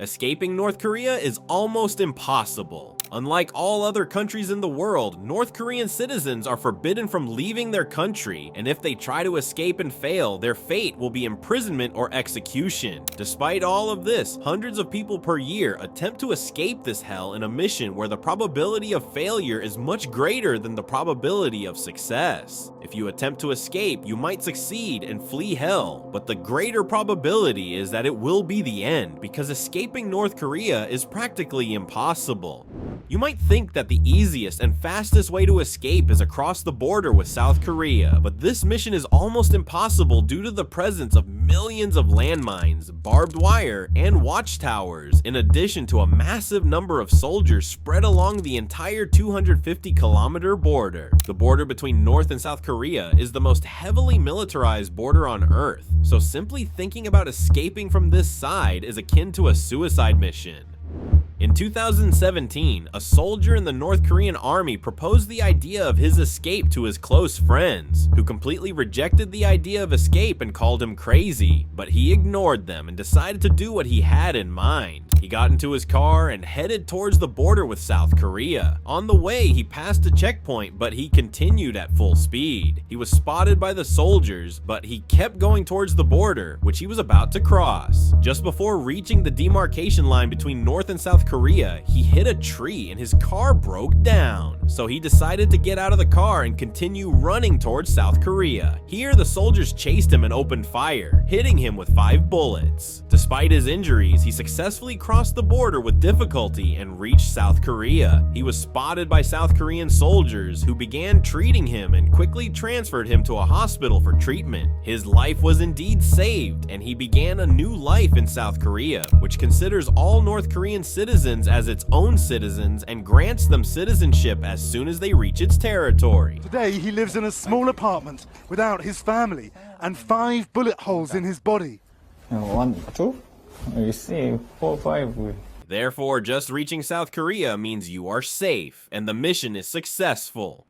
Escaping North Korea is almost impossible. Unlike all other countries in the world, North Korean citizens are forbidden from leaving their country, and if they try to escape and fail, their fate will be imprisonment or execution. Despite all of this, hundreds of people per year attempt to escape this hell in a mission where the probability of failure is much greater than the probability of success. If you attempt to escape, you might succeed and flee hell, but the greater probability is that it will be the end, because escaping North Korea is practically impossible. You might think that the easiest and fastest way to escape is across the border with South Korea, but this mission is almost impossible due to the presence of millions of landmines, barbed wire, and watchtowers, in addition to a massive number of soldiers spread along the entire 250-kilometer border. The border between North and South Korea is the most heavily militarized border on Earth, so simply thinking about escaping from this side is akin to a suicide mission. In 2017, a soldier in the North Korean army proposed the idea of his escape to his close friends, who completely rejected the idea of escape and called him crazy, but he ignored them and decided to do what he had in mind. He got into his car and headed towards the border with South Korea. On the way, he passed a checkpoint, but he continued at full speed. He was spotted by the soldiers, but he kept going towards the border, which he was about to cross. Just before reaching the demarcation line between North and South Korea, he hit a tree and his car broke down. So he decided to get out of the car and continue running towards South Korea. Here, the soldiers chased him and opened fire, hitting him with 5 bullets. Despite his injuries, he successfully crossed the border with difficulty and reached South Korea. He was spotted by South Korean soldiers, who began treating him and quickly transferred him to a hospital for treatment. His life was indeed saved, and he began a new life in South Korea, which considers all North Korean citizens as its own citizens and grants them citizenship as soon as they reach its territory. Today he lives in a small apartment without his family and 5 bullet holes in his body. 1, 2, you see 4, 5. Therefore, just reaching South Korea means you are safe and the mission is successful.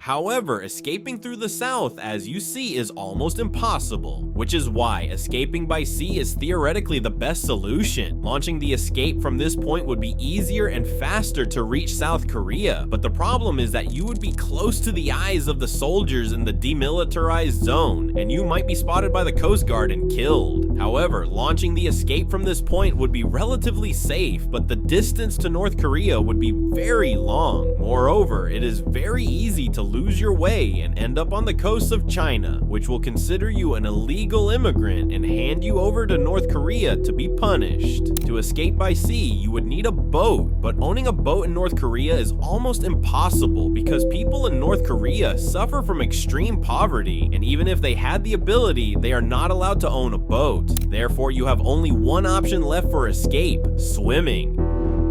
However, escaping through the south, as you see, is almost impossible, which is why escaping by sea is theoretically the best solution. Launching the escape from this point would be easier and faster to reach South Korea, but the problem is that you would be close to the eyes of the soldiers in the demilitarized zone, and you might be spotted by the Coast Guard and killed. However, launching the escape from this point would be relatively safe, but the distance to North Korea would be very long. Moreover, it is very easy to lose your way and end up on the coast of China, which will consider you an illegal immigrant and hand you over to North Korea to be punished. To escape by sea, you would need a boat, but owning a boat in North Korea is almost impossible because people in North Korea suffer from extreme poverty, and even if they had the ability, they are not allowed to own a boat. Therefore, you have only one option left for escape: swimming.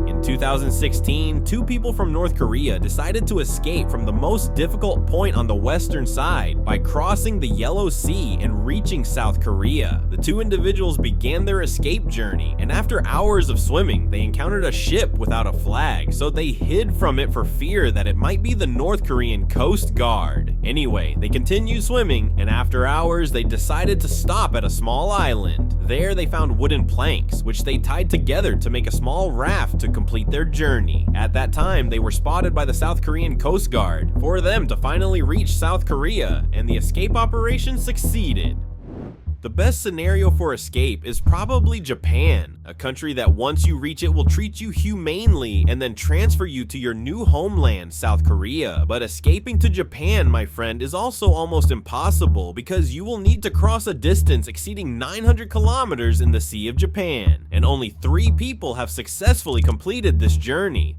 In 2016, 2 people from North Korea decided to escape from the most difficult point on the western side by crossing the Yellow Sea and reaching South Korea. The 2 individuals began their escape journey, and after hours of swimming, they encountered a ship without a flag, so they hid from it for fear that it might be the North Korean Coast Guard. Anyway, they continued swimming, and after hours, they decided to stop at a small island. There, they found wooden planks, which they tied together to make a small raft to complete their journey. At that time, they were spotted by the South Korean Coast Guard for them to finally reach South Korea, and the escape operation succeeded. The best scenario for escape is probably Japan, a country that once you reach it will treat you humanely and then transfer you to your new homeland, South Korea. But escaping to Japan, my friend, is also almost impossible because you will need to cross a distance exceeding 900 kilometers in the Sea of Japan, and only 3 people have successfully completed this journey.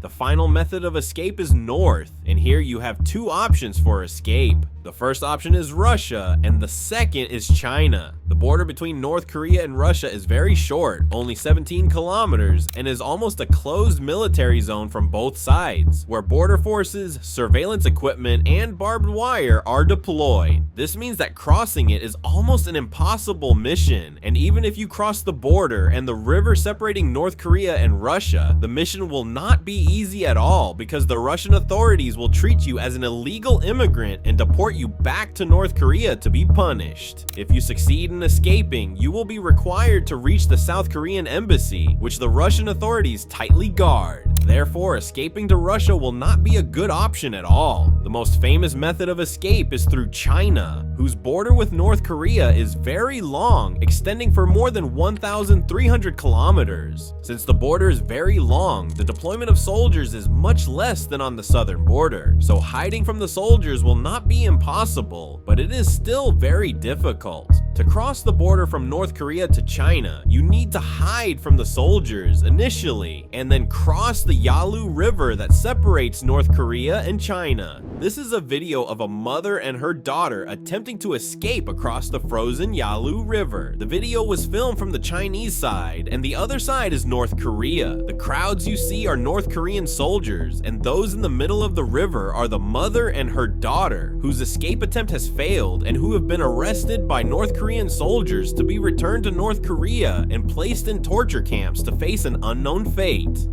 The final method of escape is north, and here you have 2 options for escape. The first option is Russia, and the second is China. The border between North Korea and Russia is very short, only 17 kilometers, and is almost a closed military zone from both sides, where border forces, surveillance equipment, and barbed wire are deployed. This means that crossing it is almost an impossible mission, and even if you cross the border and the river separating North Korea and Russia, the mission will not be easy at all because the Russian authorities authorities will treat you as an illegal immigrant and deport you back to North Korea to be punished. If you succeed in escaping, you will be required to reach the South Korean embassy, which the Russian authorities tightly guard. Therefore, escaping to Russia will not be a good option at all. The most famous method of escape is through China, whose border with North Korea is very long, extending for more than 1,300 kilometers. Since the border is very long, the deployment of soldiers is much less than on the southern border, so hiding from the soldiers will not be impossible, but it is still very difficult. To cross the border from North Korea to China, you need to hide from the soldiers initially, and then cross the Yalu River that separates North Korea and China. This is a video of a mother and her daughter attempting to escape across the frozen Yalu River. The video was filmed from the Chinese side, and the other side is North Korea. The crowds you see are North Korean soldiers, and those in the middle of the river are the mother and her daughter, whose escape attempt has failed and who have been arrested by North Korean soldiers to be returned to North Korea and placed in torture camps to face an unknown fate.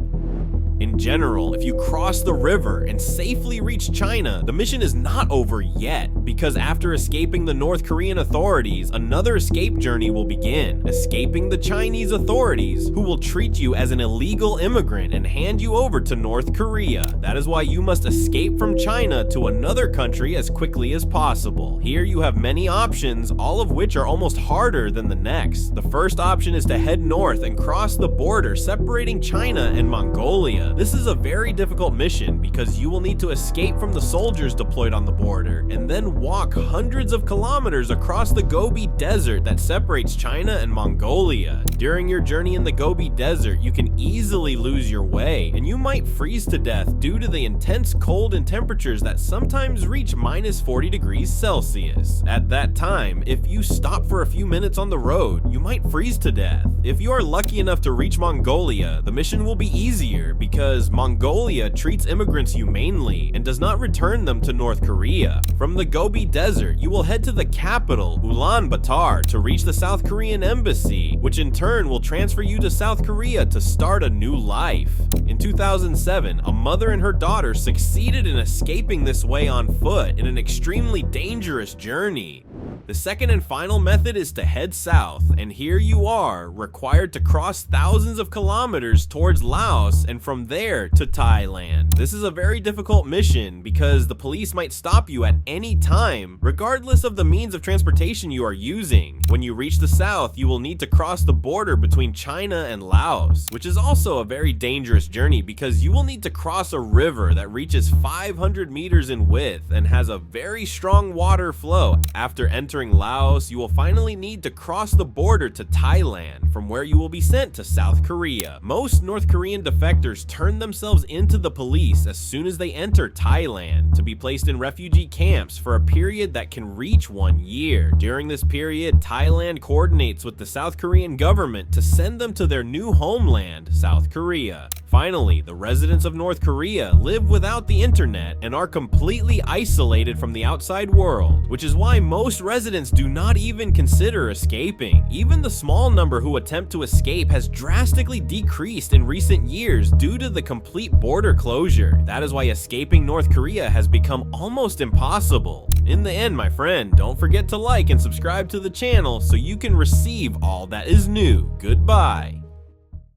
In general, if you cross the river and safely reach China, the mission is not over yet, because after escaping the North Korean authorities, another escape journey will begin, escaping the Chinese authorities, who will treat you as an illegal immigrant and hand you over to North Korea. That is why you must escape from China to another country as quickly as possible. Here you have many options, all of which are almost harder than the next. The first option is to head north and cross the border separating China and Mongolia. This is a very difficult mission because you will need to escape from the soldiers deployed on the border and then walk hundreds of kilometers across the Gobi Desert that separates China and Mongolia. During your journey in the Gobi Desert, you can easily lose your way and you might freeze to death due to the intense cold and temperatures that sometimes reach -40 degrees Celsius. At that time, if you stop for a few minutes on the road, you might freeze to death. If you are lucky enough to reach Mongolia, the mission will be easier because Mongolia treats immigrants humanely and does not return them to North Korea. From the Gobi Desert, you will head to the capital, Ulaanbaatar, to reach the South Korean embassy, which in turn will transfer you to South Korea to start a new life. In 2007, a mother and her daughter succeeded in escaping this way on foot in an extremely dangerous journey. The second and final method is to head south, and here you are, required to cross thousands of kilometers towards Laos and from there to Thailand. This is a very difficult mission because the police might stop you at any time, regardless of the means of transportation you are using. When you reach the south, you will need to cross the border between China and Laos, which is also a very dangerous journey because you will need to cross a river that reaches 500 meters in width and has a very strong water flow. After entering Laos, you will finally need to cross the border to Thailand, from where you will be sent to South Korea. Most North Korean defectors turn themselves into the police as soon as they enter Thailand, to be placed in refugee camps for a period that can reach 1 year. During this period, Thailand coordinates with the South Korean government to send them to their new homeland, South Korea. Finally, the residents of North Korea live without the internet and are completely isolated from the outside world, which is why most residents do not even consider escaping. Even the small number who attempt to escape has drastically decreased in recent years due to the complete border closure. That is why escaping North Korea has become almost impossible. In the end, my friend, don't forget to like and subscribe to the channel so you can receive all that is new. Goodbye.